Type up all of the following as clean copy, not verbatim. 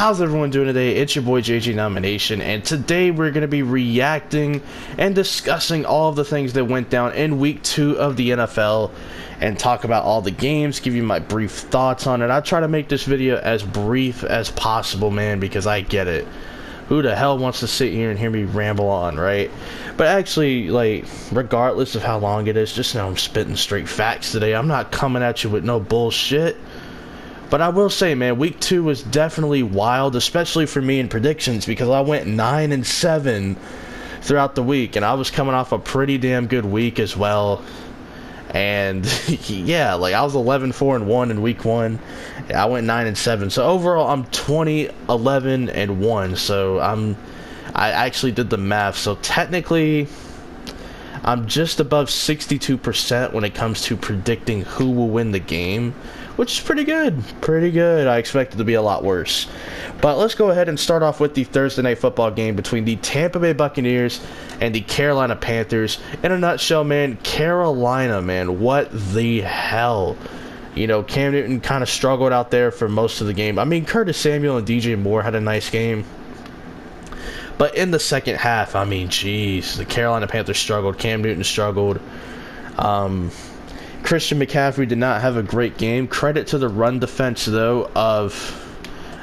How's everyone doing today? It's your boy JJ Nomination, and today we're going to be reacting and discussing all of the things that went down in week 2 of the NFL and talk about all the games, give you my brief thoughts on it. I'll try to make this video as brief as possible, man, because I get it. Who the hell wants to sit here and hear me ramble on, right? But actually, like, regardless of how long it is, just know I'm spitting straight facts today. I'm not coming at you with no bullshit. But I will say, man, week 2 was definitely wild, especially for me in predictions, because I went 9-7 throughout the week, and I was coming off a pretty damn good week as well. And yeah, like, I was 11-4-1 in week 1. I went 9-7. So overall, I'm 20-11-1. So I actually did the math. So technically, I'm just above 62% when it comes to predicting who will win the game, which is pretty good. Pretty good. I expect it to be a lot worse. But let's go ahead and start off with the Thursday Night Football game between the Tampa Bay Buccaneers and the Carolina Panthers. In a nutshell, man, Carolina, man, what the hell? You know, Cam Newton kind of struggled out there for most of the game. I mean, Curtis Samuel and DJ Moore had a nice game. But in the second half, I mean, geez, the Carolina Panthers struggled. Cam Newton struggled. Christian McCaffrey did not have a great game. Credit to the run defense, though, of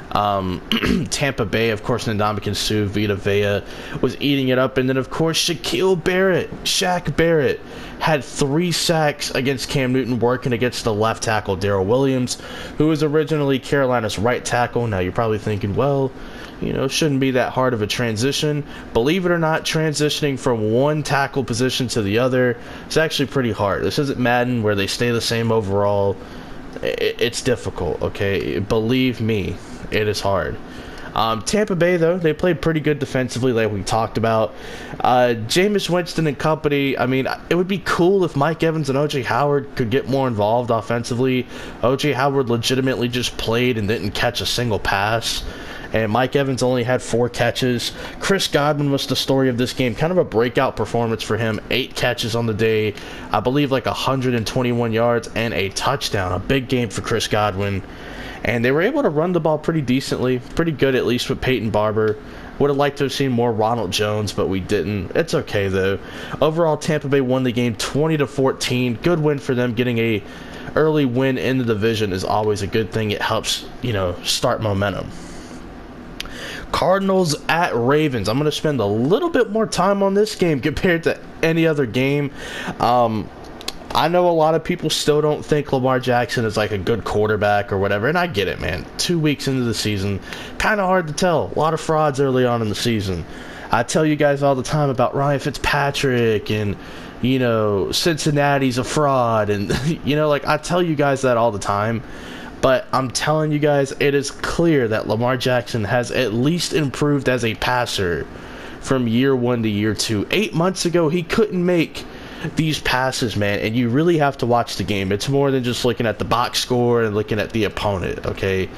Tampa Bay. Of course, Ndamukong Suh, Vita Vea was eating it up. And then, of course, Shaq Barrett had 3 sacks against Cam Newton, working against the left tackle, Darrell Williams, who was originally Carolina's right tackle. Now, you're probably thinking, well, you know, shouldn't be that hard of a transition. Believe it or not, transitioning from one tackle position to the other is actually pretty hard. This isn't Madden where they stay the same overall. It's difficult, okay? Believe me, it is hard. Tampa Bay, though, they played pretty good defensively, like we talked about. Jameis Winston and company, I mean, it would be cool if Mike Evans and O.J. Howard could get more involved offensively. O.J. Howard legitimately just played and didn't catch a single pass. And Mike Evans only had 4 catches. Chris Godwin was the story of this game. Kind of a breakout performance for him. 8 catches on the day. I believe like 121 yards and a touchdown. A big game for Chris Godwin. And they were able to run the ball pretty decently. Pretty good, at least with Peyton Barber. Would have liked to have seen more Ronald Jones, but we didn't. It's okay, though. Overall, Tampa Bay won the game 20-14. Good win for them. Getting a early win in the division is always a good thing. It helps, you know, start momentum. Cardinals at Ravens. I'm going to spend a little bit more time on this game compared to any other game. I know a lot of people still don't think Lamar Jackson is like a good quarterback or whatever, and I get it, man. 2 weeks into the season, kind of hard to tell. A lot of frauds early on in the season. I tell you guys all the time about Ryan Fitzpatrick and, you know, Cincinnati's a fraud, and, you know, like, I tell you guys that all the time. But I'm telling you guys, it is clear that Lamar Jackson has at least improved as a passer from year 1 to year 2. 8 months ago, he couldn't make these passes, man, and you really have to watch the game. It's more than just looking at the box score and looking at the opponent, okay?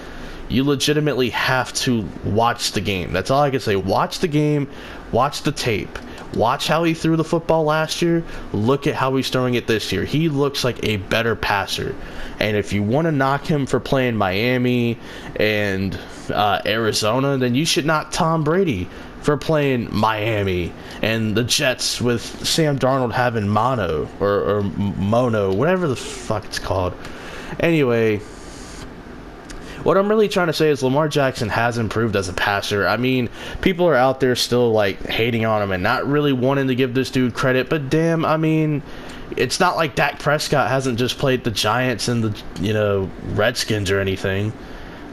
You legitimately have to watch the game. That's all I can say. Watch the game, watch the tape. Watch how he threw the football last year. Look at how he's throwing it this year. He looks like a better passer. And if you want to knock him for playing Miami and Arizona, then you should knock Tom Brady for playing Miami and the Jets with Sam Darnold having mono or mono, whatever the fuck it's called. Anyway, what I'm really trying to say is Lamar Jackson has improved as a passer. I mean, people are out there still, like, hating on him and not really wanting to give this dude credit. But damn, I mean, it's not like Dak Prescott hasn't just played the Giants and the, you know, Redskins or anything.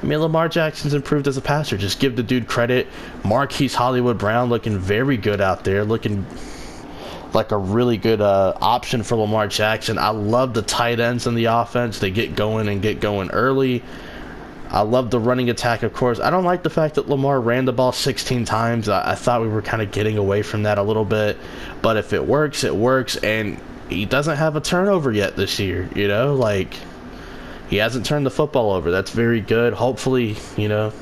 I mean, Lamar Jackson's improved as a passer. Just give the dude credit. Marquise Hollywood Brown looking very good out there. Looking like a really good option for Lamar Jackson. I love the tight ends in the offense. They get going early. I love the running attack, of course. I don't like the fact that Lamar ran the ball 16 times. I thought we were kind of getting away from that a little bit. But if it works, it works. And he doesn't have a turnover yet this year, you know? Like, he hasn't turned the football over. That's very good. Hopefully, you know,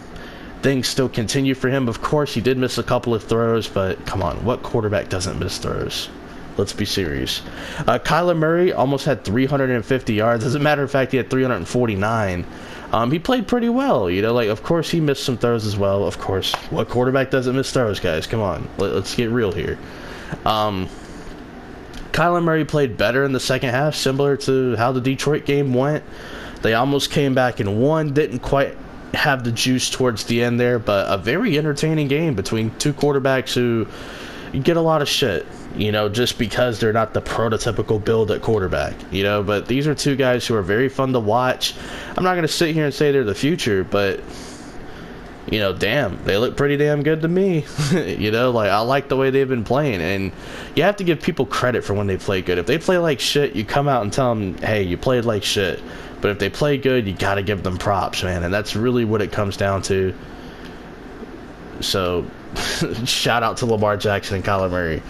things still continue for him. Of course, he did miss a couple of throws, but come on, what quarterback doesn't miss throws? Let's be serious. Kyler Murray almost had 350 yards. As a matter of fact, he had 349. He played pretty well. You know, like, of course he missed some throws as well. Of course, what quarterback doesn't miss throws, guys? Come on, let's get real here. Kyler Murray played better in the second half, similar to how the Detroit game went. They almost came back and won, didn't quite have the juice towards the end there, but a very entertaining game between two quarterbacks who get a lot of shit, you know, just because they're not the prototypical build at quarterback, you know, but these are two guys who are very fun to watch. I'm not going to sit here and say they're the future, but, you know, damn, they look pretty damn good to me. You know, like, I like the way they've been playing, and you have to give people credit for when they play good. If they play like shit, you come out and tell them, hey, you played like shit. But if they play good, you got to give them props, man, and that's really what it comes down to. So, shout out to Lamar Jackson and Kyler Murray.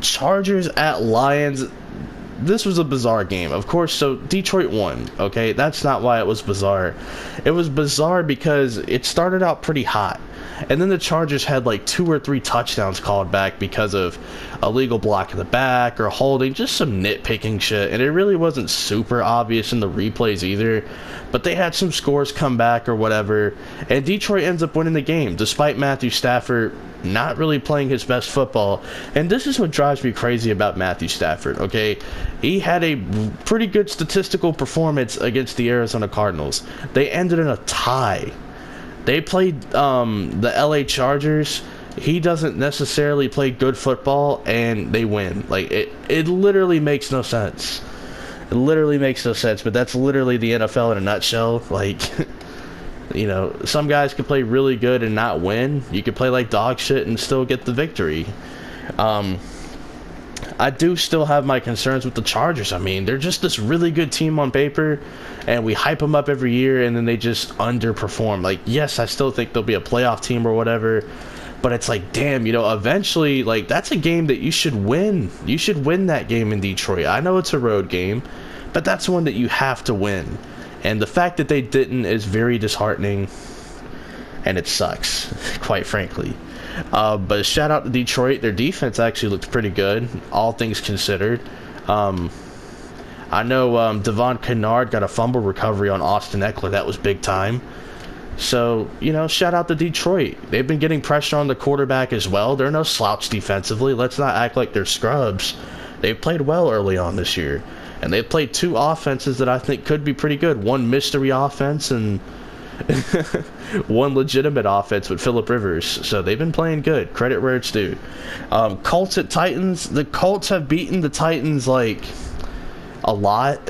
Chargers at Lions. This was a bizarre game, of course. So Detroit won. Okay, that's not why it was bizarre. It was bizarre because it started out pretty hot, and then the Chargers had like 2 or 3 touchdowns called back because of a legal block in the back or holding, just some nitpicking shit. And it really wasn't super obvious in the replays either, but they had some scores come back or whatever, and Detroit ends up winning the game despite Matthew Stafford not really playing his best football. And this is what drives me crazy about Matthew Stafford, okay? He had a pretty good statistical performance against the Arizona Cardinals. They ended in a tie. They played the LA Chargers. He doesn't necessarily play good football, and they win. Like, it literally makes no sense. It literally makes no sense, but that's literally the NFL in a nutshell. Like, you know, some guys could play really good and not win. You could play like dog shit and still get the victory. I do still have my concerns with the Chargers. I mean, they're just this really good team on paper, and we hype them up every year, and then they just underperform. Like, yes, I still think they'll be a playoff team or whatever, but it's like, damn, you know, eventually, like, that's a game that you should win. You should win that game in Detroit. I know it's a road game, but that's one that you have to win. And the fact that they didn't is very disheartening, and it sucks, quite frankly. But shout out to Detroit. Their defense actually looked pretty good, all things considered. I know Devon Kennard got a fumble recovery on Austin Eckler. That was big time. So, you know, shout out to Detroit. They've been getting pressure on the quarterback as well. They're no slouch defensively. Let's not act like they're scrubs. They've played well early on this year. And they've played 2 offenses that I think could be pretty good. One mystery offense and one legitimate offense with Phillip Rivers. So they've been playing good. Credit where it's due. Colts at Titans. The Colts have beaten the Titans, like, a lot.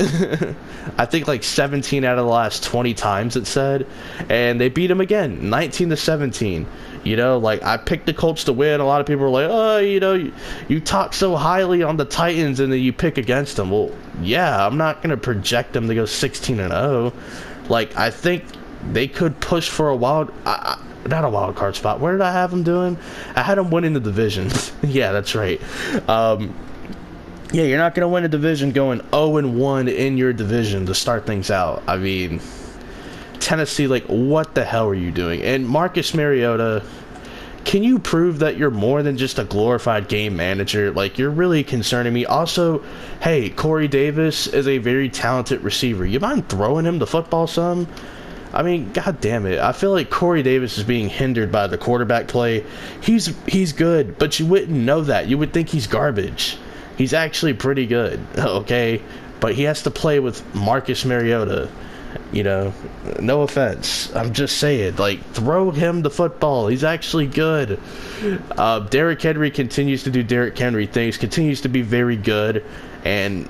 I think like 17 out of the last 20 times it said. And they beat them again, 19-17. You know, like, I picked the Colts to win. A lot of people were like, oh, you know, you talk so highly on the Titans and then you pick against them. Well, yeah, I'm not going to project them to go 16-0. Like, I think they could push for a not a wild card spot. Where did I have them doing? I had them winning the division. Yeah, that's right. Yeah, you're not going to win a division going 0-1 in your division to start things out. I mean, Tennessee, like, what the hell are you doing? And Marcus Mariota, can you prove that you're more than just a glorified game manager? Like, you're really concerning me. Also, hey, Corey Davis is a very talented receiver. You mind throwing him the football some? I mean, god damn it. I feel like Corey Davis is being hindered by the quarterback play. He's good, but you wouldn't know that. You would think he's garbage. He's actually pretty good, okay? But he has to play with Marcus Mariota. You know, no offense. I'm just saying, like, throw him the football. He's actually good. Derrick Henry continues to do Derrick Henry things, continues to be very good. And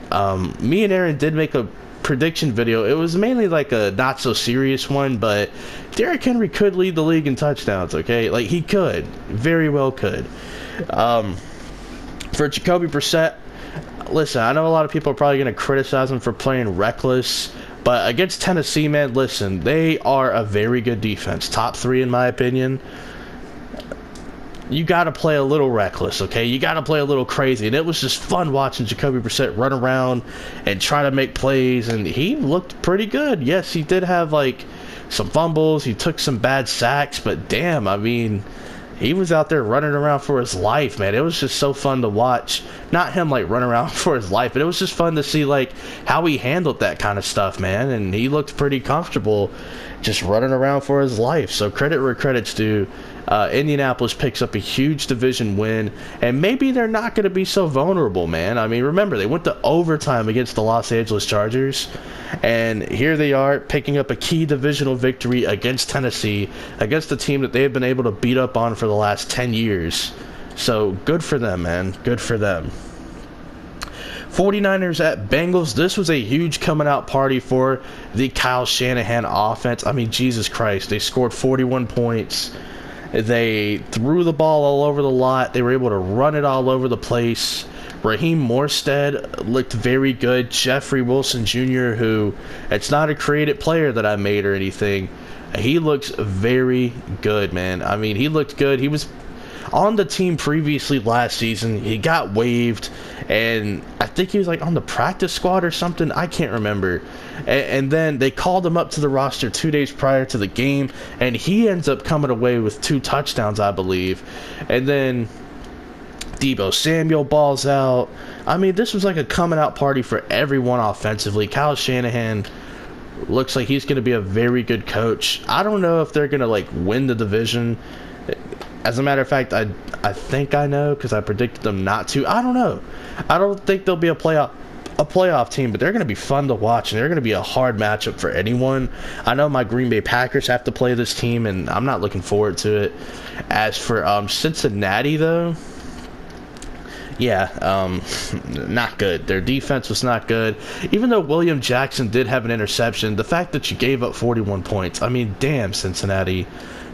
me and Aaron did make a prediction video. It was mainly like a not so serious one, but Derrick Henry could lead the league in touchdowns, okay? Like, he could. Very well could. For Jacoby Brissett, listen, I know a lot of people are probably going to criticize him for playing reckless, but against Tennessee, man, listen, they are a very good defense. Top 3 in my opinion. You got to play a little reckless, okay? You got to play a little crazy. And it was just fun watching Jacoby Brissett run around and try to make plays, and he looked pretty good. Yes, he did have, like, some fumbles. He took some bad sacks, but damn, I mean, he was out there running around for his life, man. It was just so fun to watch. Not him like running around for his life, but it was just fun to see like how he handled that kind of stuff, man. And he looked pretty comfortable just running around for his life. So credit where credit's due. Indianapolis picks up a huge division win, and maybe they're not going to be so vulnerable, man. I mean, remember, they went to overtime against the Los Angeles Chargers, and here they are picking up a key divisional victory against Tennessee, against a team that they have been able to beat up on for the last 10 years. So good for them, man. Good for them. 49ers at Bengals. This was a huge coming out party for the Kyle Shanahan offense. I mean, Jesus Christ. They scored 41 points. They threw the ball all over the lot. They were able to run it all over the place. Raheem Morstead looked very good. Jeffrey Wilson Jr., who, it's not a created player that I made or anything. He looks very good, man. I mean, he looked good. He was on the team previously last season. He got waived, and I think he was like on the practice squad or something. I can't remember. And then they called him up to the roster 2 days prior to the game, and he ends up coming away with 2 touchdowns, I believe. And then Deebo Samuel balls out. I mean, this was like a coming out party for everyone offensively. Kyle Shanahan looks like he's going to be a very good coach. I don't know if they're going to like win the division. As a matter of fact, I think I know, because I predicted them not to. I don't know. I don't think they'll be a playoff team, but they're going to be fun to watch, and they're going to be a hard matchup for anyone. I know my Green Bay Packers have to play this team, and I'm not looking forward to it. As for Cincinnati, though, yeah, not good. Their defense was not good. Even though William Jackson did have an interception, the fact that you gave up 41 points, I mean, damn, Cincinnati.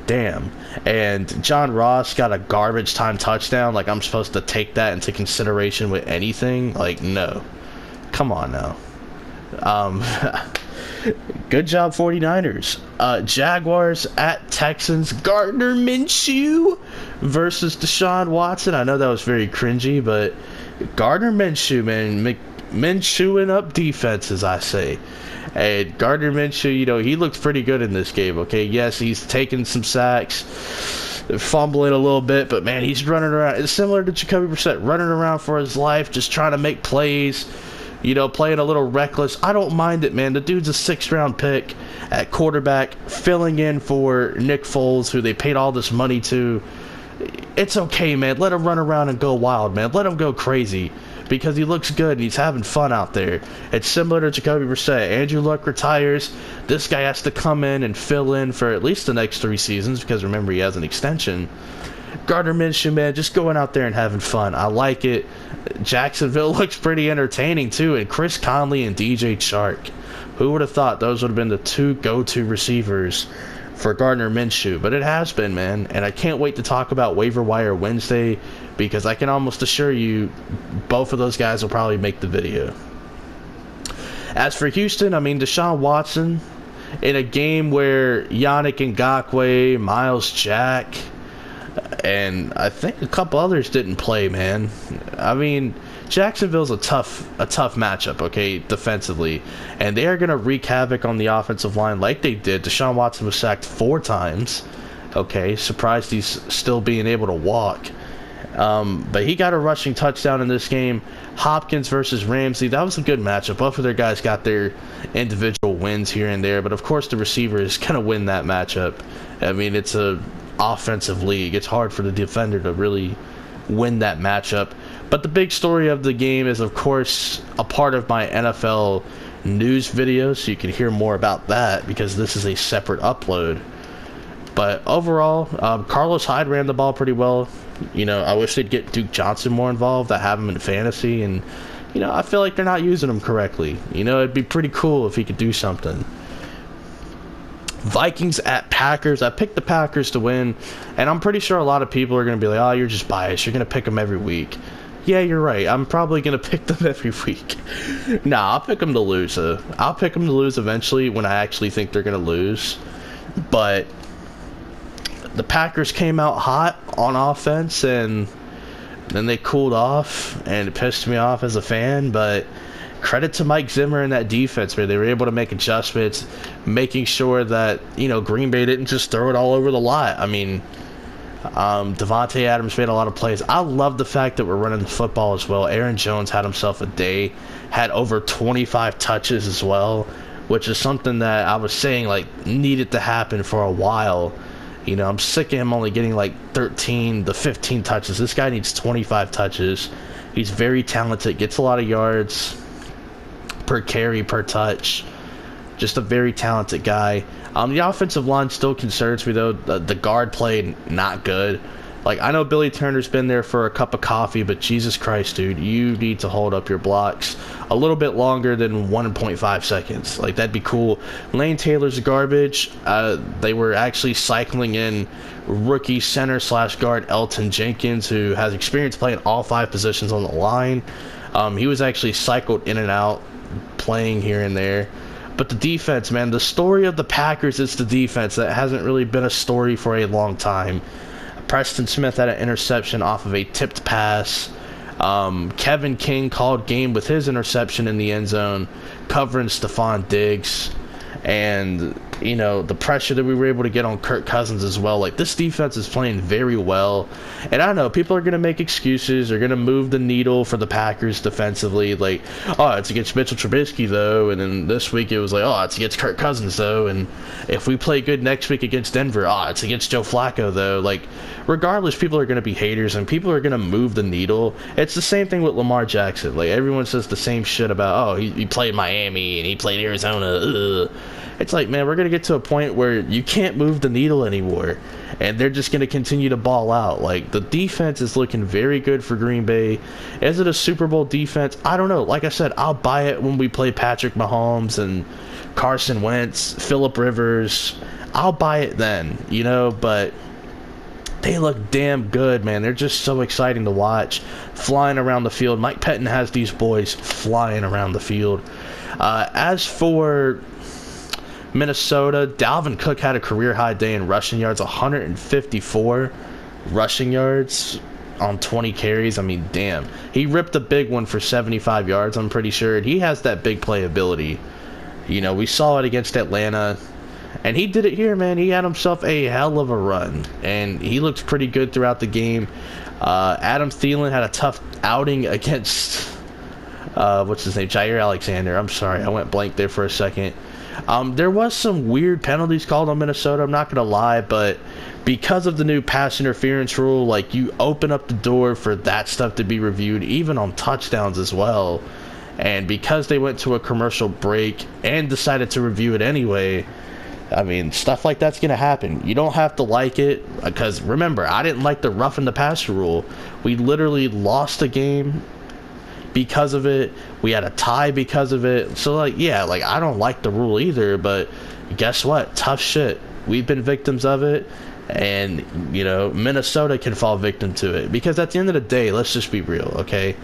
Damn. And John Ross got a garbage time touchdown. Like, I'm supposed to take that into consideration with anything? Like, no. Come on now. Good job, 49ers. Jaguars at Texans. Gardner Minshew versus Deshaun Watson. I know that was very cringy, but Gardner Minshew, man. Minshewing up defenses, I say. And Gardner Minshew, you know, he looked pretty good in this game, okay? Yes, he's taking some sacks, fumbling a little bit, but, man, he's running around. It's similar to Jacoby Brissett, running around for his life, just trying to make plays, you know, playing a little reckless. I don't mind it, man. The dude's a 6th-round pick at quarterback, filling in for Nick Foles, who they paid all this money to. It's okay, man. Let him run around and go wild, man. Let him go crazy, because he looks good and he's having fun out there. It's similar to Jacoby Brissett. Andrew Luck retires. This guy has to come in and fill in for at least the next 3 seasons, because remember, he has an extension. Gardner Minshew, man, just going out there and having fun. I like it. Jacksonville looks pretty entertaining too, and Chris Conley and DJ Chark. Who would have thought those would have been the 2 go-to receivers for Gardner Minshew? But it has been, man, and I can't wait to talk about Waiver Wire Wednesday, because I can almost assure you both of those guys will probably make the video. As for Houston, I mean, Deshaun Watson, in a game where Yannick Ngakoue, Miles Jack, and I think a couple others didn't play, man. I mean, Jacksonville's a tough matchup, okay, defensively, and they are going to wreak havoc on the offensive line like they did. Deshaun Watson was sacked 4 times, okay, surprised he's still being able to walk. But he got a rushing touchdown in this game. Hopkins versus Ramsey, that was a good matchup. Both of their guys got their individual wins here and there, but of course the receiver is going to win that matchup. I mean, it's a offensive league. It's hard for the defender to really win that matchup. But the big story of the game is, of course, a part of my NFL news video, so you can hear more about that, because this is a separate upload. But overall, Carlos Hyde ran the ball pretty well. You know, I wish they'd get Duke Johnson more involved. I have him in fantasy, and, you know, I feel like they're not using him correctly. You know, it'd be pretty cool if he could do something. Vikings at Packers. I picked the Packers to win, and I'm pretty sure a lot of people are going to be like, oh, you're just biased. You're going to pick them every week. Yeah, you're right. I'm probably going to pick them every week. Nah, I'll pick them to lose. I'll pick them to lose eventually when I actually think they're going to lose. But the Packers came out hot on offense, and then they cooled off, and it pissed me off as a fan. But credit to Mike Zimmer and that defense, where they were able to make adjustments, making sure that, you know, Green Bay didn't just throw it all over the lot. I mean, Devontae Adams made a lot of plays. I love the fact that we're running the football as well. Aaron Jones had himself a day, had over 25 touches as well, which is something that I was saying like needed to happen for a while. You know, I'm sick of him only getting like 13 to 15 touches. This guy needs 25 touches. He's very talented, gets a lot of yards per carry, per touch. Just a very talented guy. The offensive line still concerns me, though. The guard play, not good. Like, I know Billy Turner's been there for a cup of coffee, but Jesus Christ, dude, you need to hold up your blocks a little bit longer than 1.5 seconds. Like, that'd be cool. Lane Taylor's garbage. They were actually cycling in rookie center/guard Elton Jenkins, who has experience playing all 5 positions on the line. He was actually cycled in and out, playing here and there. But the defense, man, the story of the Packers is the defense. That hasn't really been a story for a long time. Preston Smith had an interception off of a tipped pass. Kevin King called game with his interception in the end zone, covering Stephon Diggs. And, you know, the pressure that we were able to get on Kirk Cousins as well. Like, this defense is playing very well. And I know people are going to make excuses. They're going to move the needle for the Packers defensively. Like, oh, it's against Mitchell Trubisky, though. And then this week it was like, oh, it's against Kirk Cousins, though. And if we play good next week against Denver, oh, it's against Joe Flacco, though. Like, regardless, people are going to be haters and people are going to move the needle. It's the same thing with Lamar Jackson. Like, everyone says the same shit about, oh, he played Miami and he played Arizona. Ugh. It's like, man, we're going to get to a point where you can't move the needle anymore. And they're just going to continue to ball out. Like, the defense is looking very good for Green Bay. Is it a Super Bowl defense? I don't know. Like I said, I'll buy it when we play Patrick Mahomes and Carson Wentz, Phillip Rivers. I'll buy it then, you know, but they look damn good, man. They're just so exciting to watch. Flying around the field. Mike Pettin has these boys flying around the field. As for Minnesota, Dalvin Cook had a career-high day in rushing yards, 154 rushing yards on 20 carries. I mean, damn. He ripped a big one for 75 yards, I'm pretty sure. And he has that big play ability. You know, we saw it against Atlanta. And he did it here, man. He had himself a hell of a run. And he looked pretty good throughout the game. Adam Thielen had a tough outing against, what's his name? Jair Alexander. I'm sorry, I went blank there for a second. There was some weird penalties called on Minnesota, I'm not going to lie, but because of the new pass interference rule, like, you open up the door for that stuff to be reviewed, even on touchdowns as well. And because they went to a commercial break and decided to review it anyway, I mean, stuff like that's going to happen. You don't have to like it, because remember, I didn't like the roughing the passer rule. We literally lost a game because of it. We had a tie because of it. So, like, yeah, like, I don't like the rule either, but guess what? Tough shit. We've been victims of it, and, you know, Minnesota can fall victim to it. Because at the end of the day, let's just be real, okay?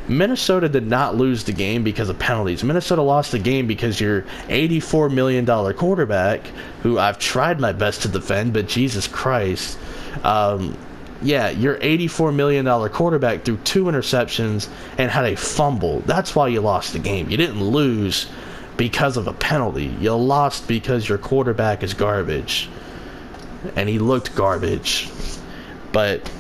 Minnesota did not lose the game because of penalties. Minnesota lost the game because your $84 million quarterback, who I've tried my best to defend, but Jesus Christ, yeah, your $84 million quarterback threw 2 interceptions and had a fumble. That's why you lost the game. You didn't lose because of a penalty. You lost because your quarterback is garbage. And he looked garbage. But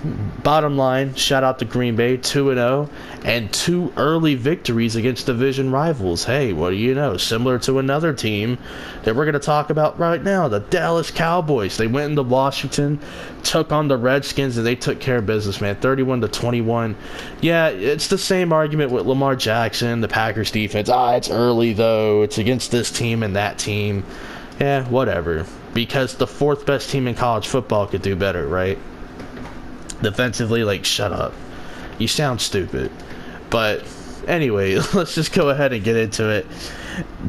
bottom line, shout out to Green Bay, 2-0, and 2 early victories against division rivals. Hey, what do you know? Similar to another team that we're going to talk about right now, the Dallas Cowboys. They went into Washington, took on the Redskins, and they took care of business, man, 31-21. Yeah, it's the same argument with Lamar Jackson, the Packers defense. It's early, though. It's against this team and that team. Yeah, whatever. Because the 4th best team in college football could do better, right? Defensively, like, shut up. You sound stupid. But anyway, let's just go ahead and get into it.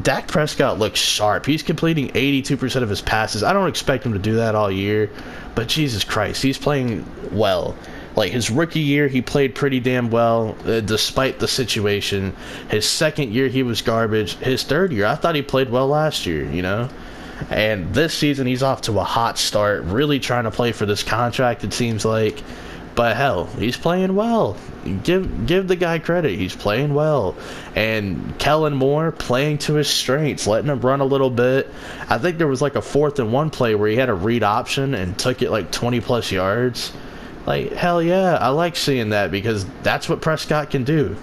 Dak Prescott looks sharp. He's completing 82% of his passes. I don't expect him to do that all year, but Jesus Christ, he's playing well. Like, his rookie year, he played pretty damn well, despite the situation. His second year, he was garbage. His third year, I thought he played well last year, you know? And this season, he's off to a hot start, really trying to play for this contract, it seems like. But hell, he's playing well. Give the guy credit. He's playing well. And Kellen Moore playing to his strengths, letting him run a little bit. I think there was like a 4th-and-1 play where he had a read option and took it like 20-plus yards. Like, hell yeah, I like seeing that because that's what Prescott can do.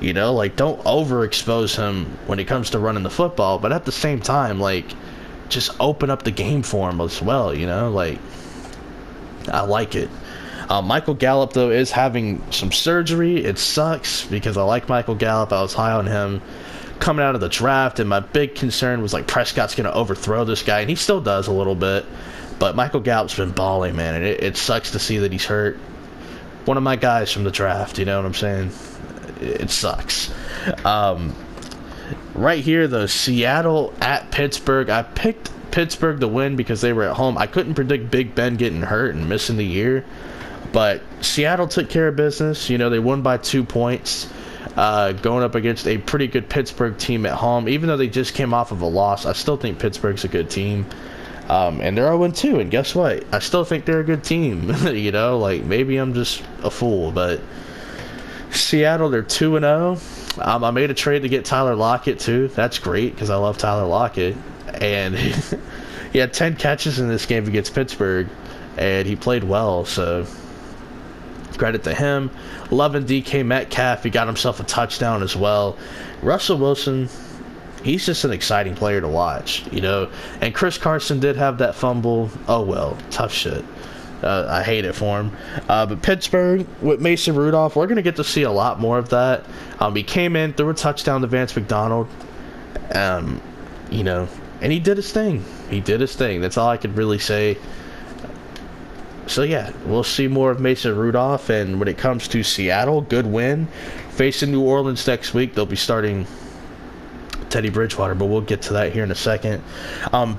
You know, like, don't overexpose him when it comes to running the football, but at the same time, like, just open up the game for him as well, you know? Like, I like it. Michael Gallup, though, is having some surgery. It sucks because I like Michael Gallup. I was high on him coming out of the draft, and my big concern was, like, Prescott's going to overthrow this guy, and he still does a little bit. But Michael Gallup's been balling, man, and it sucks to see that he's hurt. One of my guys from the draft, you know what I'm saying? It sucks. Right here, though, Seattle at Pittsburgh. I picked Pittsburgh to win because they were at home. I couldn't predict Big Ben getting hurt and missing the year. But Seattle took care of business. You know, they won by 2 points, going up against a pretty good Pittsburgh team at home. Even though they just came off of a loss, I still think Pittsburgh's a good team. And they're 0-2, and guess what? I still think they're a good team. You know, like, maybe I'm just a fool, but Seattle, they're 2-0. I made a trade to get Tyler Lockett, too. That's great, because I love Tyler Lockett. And he had 10 catches in this game against Pittsburgh, and he played well, so credit to him. Loving DK Metcalf. He got himself a touchdown as well. Russell Wilson, he's just an exciting player to watch, you know. And Chris Carson did have that fumble. Oh, well, tough shit. I hate it for him. But Pittsburgh with Mason Rudolph, we're going to get to see a lot more of that. He came in, threw a touchdown to Vance McDonald. You know, and he did his thing. He did his thing. That's all I could really say. So, yeah, we'll see more of Mason Rudolph. And when it comes to Seattle, good win. Facing New Orleans next week, they'll be starting Teddy Bridgewater, but we'll get to that here in a second.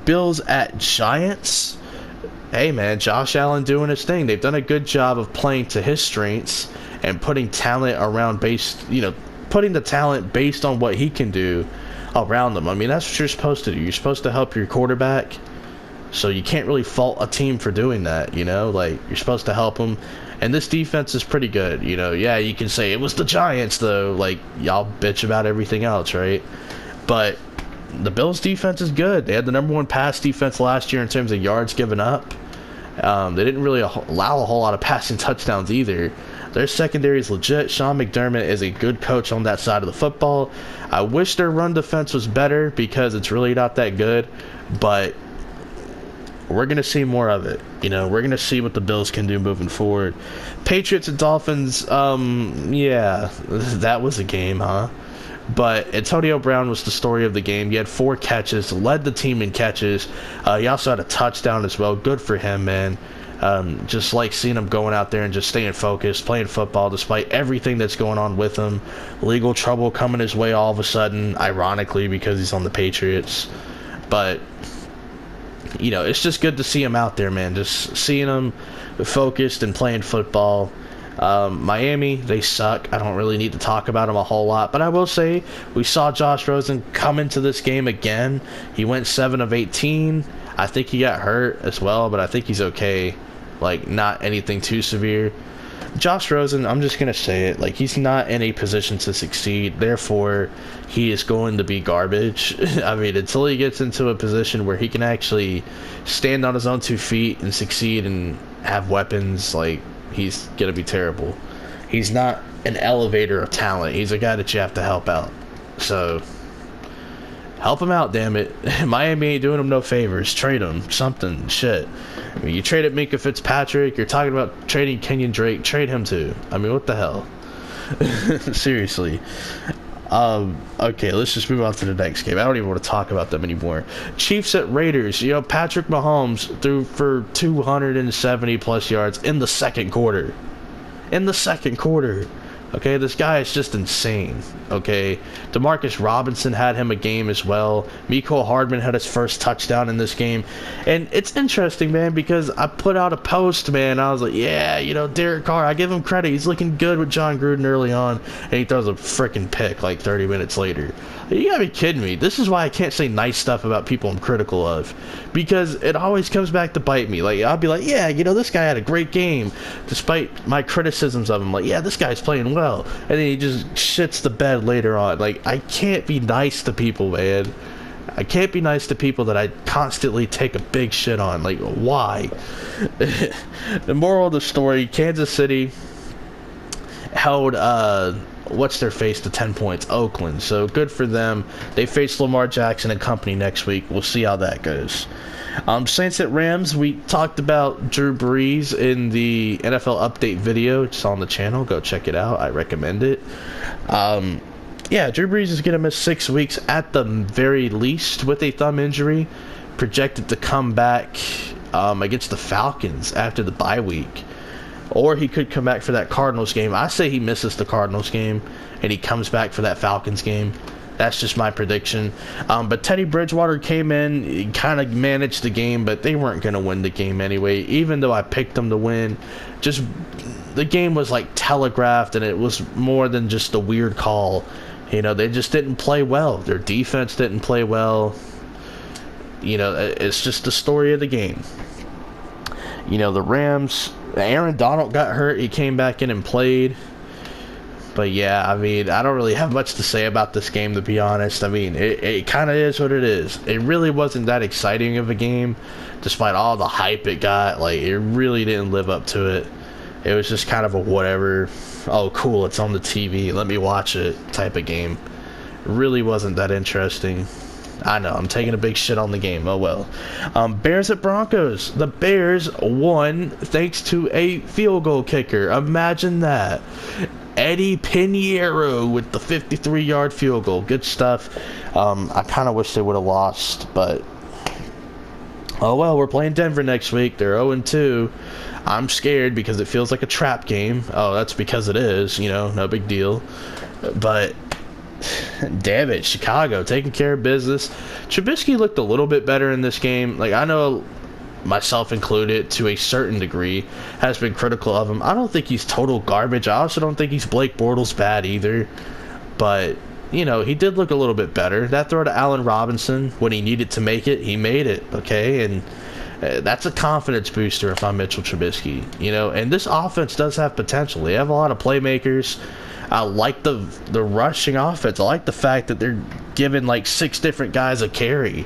Bills at Giants. Hey, man, Josh Allen doing his thing. They've done a good job of playing to his strengths and putting talent around putting the talent based on what he can do around them. I mean, that's what you're supposed to do. You're supposed to help your quarterback. So you can't really fault a team for doing that, you know? Like, you're supposed to help them. And this defense is pretty good, you know? Yeah, you can say it was the Giants, though. Like, y'all bitch about everything else, right? But the Bills' defense is good. They had the #1 pass defense last year in terms of yards given up. They didn't really allow a whole lot of passing touchdowns either. Their secondary is legit. Sean McDermott is a good coach on that side of the football. I wish their run defense was better because it's really not that good. But we're going to see more of it. You know, we're going to see what the Bills can do moving forward. Patriots and Dolphins, yeah, that was a game, huh? But Antonio Brown was the story of the game. He had 4 catches, led the team in catches. He also had a touchdown as well. Good for him, man. Just like seeing him going out there and just staying focused, playing football despite everything that's going on with him. Legal trouble coming his way all of a sudden, ironically, because he's on the Patriots. But you know, it's just good to see him out there, man. Just seeing him focused and playing football. Miami, they suck. I don't really need to talk about them a whole lot, but I will say we saw Josh Rosen come into this game again. He went 7 of 18. I think he got hurt as well, but I think he's okay. Like, not anything too severe. Josh Rosen, I'm just going to say it, like, he's not in a position to succeed, therefore he is going to be garbage. I mean, until he gets into a position where he can actually stand on his own 2 feet and succeed and have weapons, like, he's going to be terrible. He's not an elevator of talent. He's a guy that you have to help out. So, help him out, damn it. Miami ain't doing him no favors. Trade him. Something. Shit. I mean, you traded Minka Fitzpatrick. You're talking about trading Kenyon Drake. Trade him too. I mean, what the hell? Seriously. Okay, let's just move on to the next game. I don't even want to talk about them anymore. Chiefs at Raiders. You know, Patrick Mahomes threw for 270 plus yards in the second quarter. In the second quarter. Okay, this guy is just insane. Okay, Demarcus Robinson had him a game as well. Mecole Hardman had his first touchdown in this game. And it's interesting, man, because I put out a post, man. I was like, yeah, you know, Derek Carr, I give him credit. He's looking good with John Gruden early on. And he throws a freaking pick like 30 minutes later. You gotta be kidding me. This is why I can't say nice stuff about people I'm critical of. Because it always comes back to bite me. Like, I'll be like, yeah, you know, this guy had a great game. Despite my criticisms of him. Like, yeah, this guy's playing well. And then he just shits the bed later on. Like, I can't be nice to people, man. I can't be nice to people that I constantly take a big shit on. Like, why? The moral of the story, Kansas City held, what's their face to 10 points? Oakland. So good for them. They face Lamar Jackson and company next week. We'll see how that goes. Saints at Rams. We talked about Drew Brees in the NFL update video. It's on the channel. Go check it out. I recommend it. Yeah, Drew Brees is going to miss 6 weeks at the very least with a thumb injury. Projected to come back against the Falcons after the bye week. Or he could come back for that Cardinals game. I say he misses the Cardinals game and he comes back for that Falcons game. That's just my prediction. But Teddy Bridgewater came in, he kind of managed the game, but they weren't going to win the game anyway. Even though I picked them to win, just the game was like telegraphed, and it was more than just a weird call. You know, they just didn't play well. Their defense didn't play well. You know, it's just the story of the game. You know, the Rams, Aaron Donald got hurt. He came back in and played. But yeah, I mean, I don't really have much to say about this game, to be honest. I mean, it kind of is what it is. It really wasn't that exciting of a game, despite all the hype it got. Like, it really didn't live up to it. It was just kind of a whatever, oh, cool, it's on the TV, let me watch it type of game. It really wasn't that interesting. I know, I'm taking a big shit on the game. Oh, well. Bears at Broncos. The Bears won thanks to a field goal kicker. Imagine that. Eddie Pinheiro with the 53-yard field goal. Good stuff. I kind of wish they would have lost, but oh well, we're playing Denver next week. They're 0-2. I'm scared because it feels like a trap game. Oh, that's because it is, you know, no big deal. But damn it, Chicago taking care of business. Trubisky looked a little bit better in this game. Like, I know, myself included, to a certain degree, has been critical of him. I don't think he's total garbage. I also don't think he's Blake Bortles bad either. But, you know, he did look a little bit better. That throw to Allen Robinson, when he needed to make it, he made it, okay? And that's a confidence booster if I'm Mitchell Trubisky, you know? And this offense does have potential. They have a lot of playmakers. I like the rushing offense. I like the fact that they're giving like 6 different guys a carry,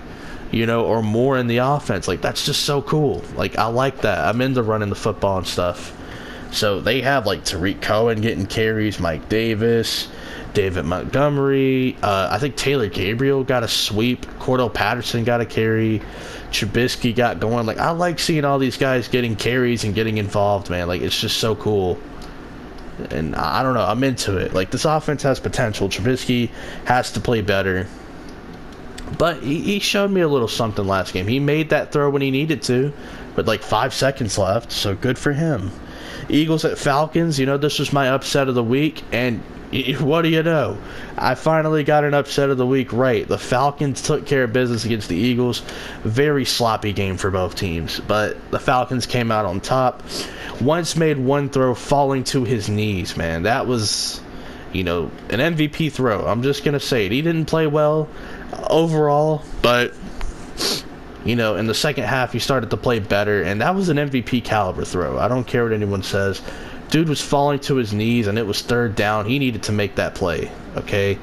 you know, or more in the offense. Like, that's just so cool. Like, I like that. I'm into running the football and stuff. So they have like Tariq Cohen getting carries, Mike Davis, David Montgomery. I think Taylor Gabriel got a sweep. Cordell Patterson got a carry. Trubisky got going. Like, I like seeing all these guys getting carries and getting involved, man. Like, it's just so cool. And I don't know, I'm into it. Like, this offense has potential. Trubisky has to play better. But he showed me a little something last game. He made that throw when he needed to, with like 5 seconds left, so good for him. Eagles at Falcons, you know, this was my upset of the week, and what do you know? I finally got an upset of the week right. The Falcons took care of business against the Eagles. Very sloppy game for both teams, but the Falcons came out on top. Wentz made one throw falling to his knees, man. That was, you know, an MVP throw. I'm just going to say it. He didn't play well overall, but, you know, in the second half, he started to play better, and that was an MVP caliber throw. I don't care what anyone says. Dude was falling to his knees, and it was 3rd down. He needed to make that play, okay?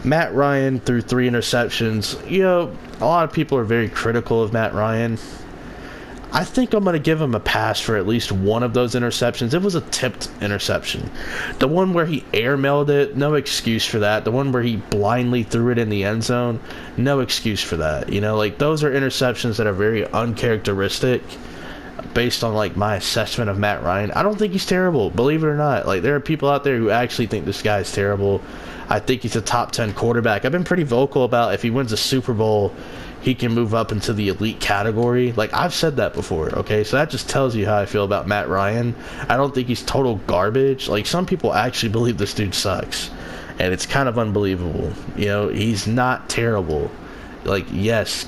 Matt Ryan threw 3 interceptions. You know, a lot of people are very critical of Matt Ryan. I think I'm going to give him a pass for at least one of those interceptions. It was a tipped interception. The one where he airmailed it, no excuse for that. The one where he blindly threw it in the end zone, no excuse for that. You know, like, those are interceptions that are very uncharacteristic based on, like, my assessment of Matt Ryan. I don't think he's terrible, believe it or not. Like, there are people out there who actually think this guy's terrible. I think he's a top 10 quarterback. I've been pretty vocal about if he wins a Super Bowl, he can move up into the elite category. Like, I've said that before, okay? So that just tells you how I feel about Matt Ryan. I don't think he's total garbage. Like, some people actually believe this dude sucks, and it's kind of unbelievable. You know, he's not terrible. Like, yes,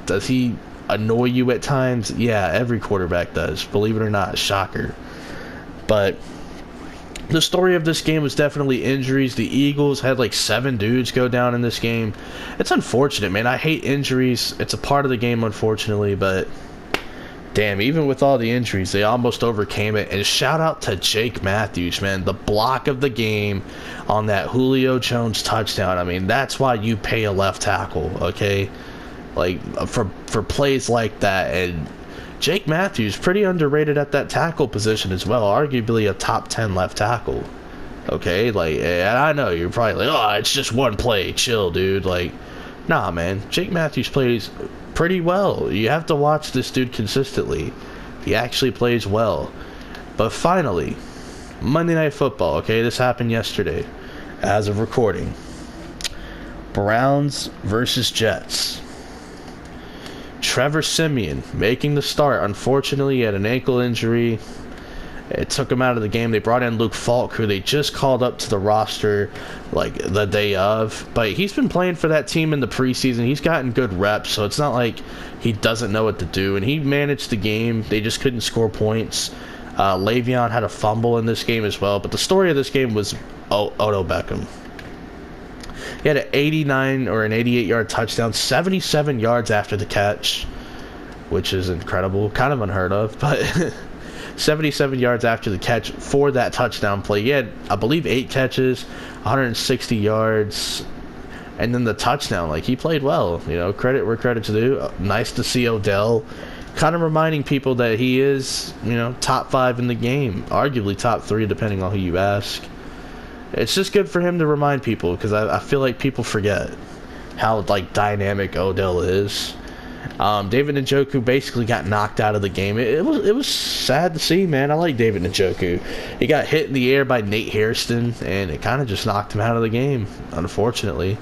does he annoy you at times? Yeah, every quarterback does, believe it or not. Shocker. But the story of this game was definitely injuries. The Eagles had like 7 dudes go down in this game. It's unfortunate, man. I hate injuries. It's a part of the game, unfortunately, but damn, even with all the injuries, they almost overcame it. And shout out to Jake Matthews, man. The block of the game on that Julio Jones touchdown. I mean, that's why you pay a left tackle, okay? Like, for plays like that. And Jake Matthews, pretty underrated at that tackle position as well. Arguably a top 10 left tackle. Okay, like, and I know you're probably like, oh, it's just one play. Chill, dude. Like, nah, man. Jake Matthews plays pretty well. You have to watch this dude consistently. He actually plays well. But finally, Monday Night Football. Okay, this happened yesterday as of recording. Browns versus Jets. Trevor Siemian making the start. Unfortunately, he had an ankle injury. It took him out of the game. They brought in Luke Falk, who they just called up to the roster like the day of. But he's been playing for that team in the preseason. He's gotten good reps, so it's not like he doesn't know what to do. And he managed the game. They just couldn't score points. Le'Veon had a fumble in this game as well. But the story of this game was Odell Beckham. He had an 89 or an 88-yard touchdown, 77 yards after the catch, which is incredible, kind of unheard of, but 77 yards after the catch for that touchdown play. He had, I believe, 8 catches, 160 yards, and then the touchdown. Like, he played well, you know, credit where credit's due. Nice to see Odell kind of reminding people that he is, you know, top 5 in the game, arguably top 3 depending on who you ask. It's just good for him to remind people, because I feel like people forget how, like, dynamic Odell is. David Njoku basically got knocked out of the game. It was sad to see, man. I like David Njoku. He got hit in the air by Nate Hairston, and it kind of just knocked him out of the game, unfortunately.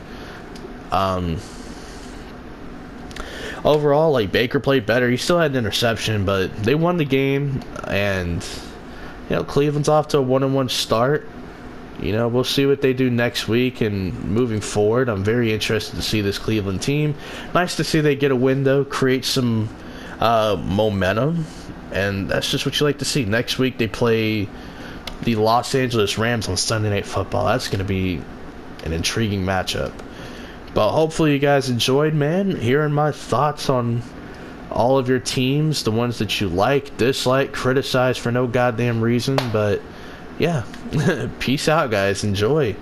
Overall, like, Baker played better. He still had an interception, but they won the game, and, you know, Cleveland's off to a 1-1 start. You know, we'll see what they do next week and moving forward. I'm very interested to see this Cleveland team. Nice to see they get a win, though, create some momentum, and that's just what you like to see. Next week they play the Los Angeles Rams on Sunday Night Football. That's going to be an intriguing matchup. But hopefully you guys enjoyed, man, hearing my thoughts on all of your teams, the ones that you like, dislike, criticize for no goddamn reason, but yeah, peace out, guys. Enjoy.